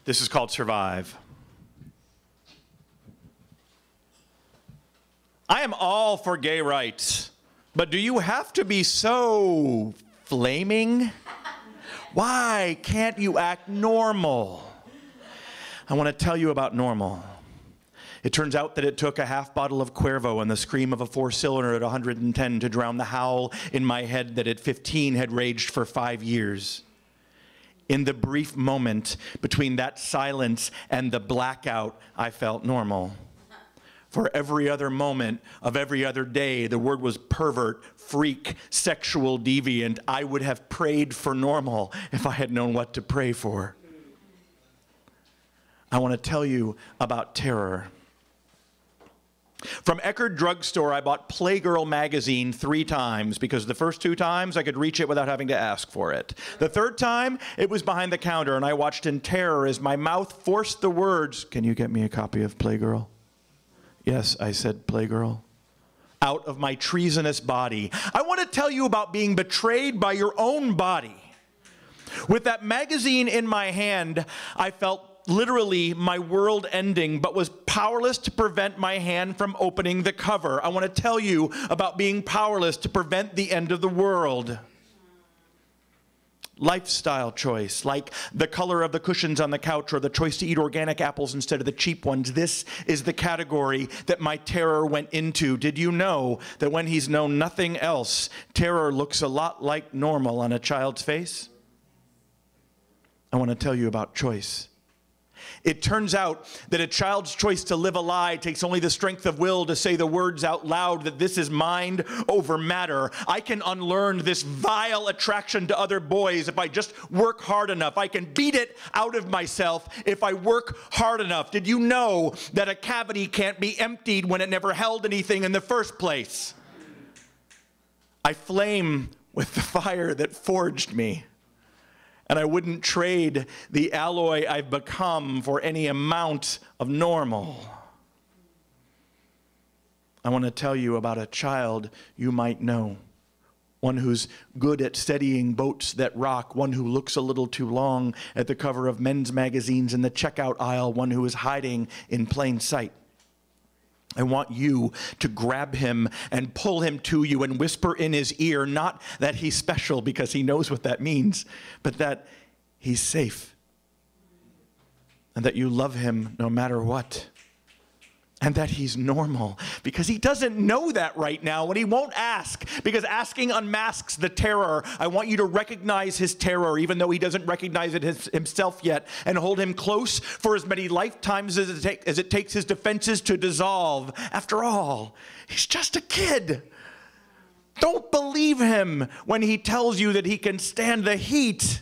This is called Survive. I am all for gay rights, but do you have to be so flaming? Why can't you act normal? I want to tell you about normal. It turns out that it took a half bottle of Cuervo and the scream of a four-cylinder at 110 to drown the howl in my head that at 15 had raged for 5 years. In the brief moment between that silence and the blackout, I felt normal. For every other moment of every other day, the word was pervert, freak, sexual deviant. I would have prayed for normal if I had known what to pray for. I want to tell you about terror. From Eckerd Drugstore, I bought Playgirl magazine 3 times because the first 2 times I could reach it without having to ask for it. The third time, it was behind the counter, and I watched in terror as my mouth forced the words, "Can you get me a copy of Playgirl?" Yes, I said Playgirl. Out of my treasonous body. I want to tell you about being betrayed by your own body. With that magazine in my hand, I felt literally my world ending, but was powerless to prevent my hand from opening the cover. I want to tell you about being powerless to prevent the end of the world. Lifestyle choice, like the color of the cushions on the couch or the choice to eat organic apples instead of the cheap ones. This is the category that my terror went into. Did you know that when he's known nothing else, terror looks a lot like normal on a child's face? I want to tell you about choice. It turns out that a child's choice to live a lie takes only the strength of will to say the words out loud that this is mind over matter. I can unlearn this vile attraction to other boys if I just work hard enough. I can beat it out of myself if I work hard enough. Did you know that a cavity can't be emptied when it never held anything in the first place? I flame with the fire that forged me. And I wouldn't trade the alloy I've become for any amount of normal. I want to tell you about a child you might know. One who's good at steadying boats that rock. One who looks a little too long at the cover of men's magazines in the checkout aisle. One who is hiding in plain sight. I want you to grab him and pull him to you and whisper in his ear, not that he's special because he knows what that means, but that he's safe and that you love him no matter what. And that he's normal, because he doesn't know that right now, and he won't ask, because asking unmasks the terror. I want you to recognize his terror, even though he doesn't recognize it himself yet, and hold him close for as many lifetimes as it takes his defenses to dissolve. After all, he's just a kid. Don't believe him when he tells you that he can stand the heat.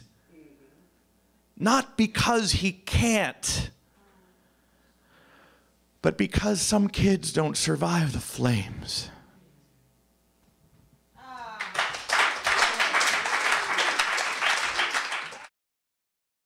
Not because he can't, but because some kids don't survive the flames.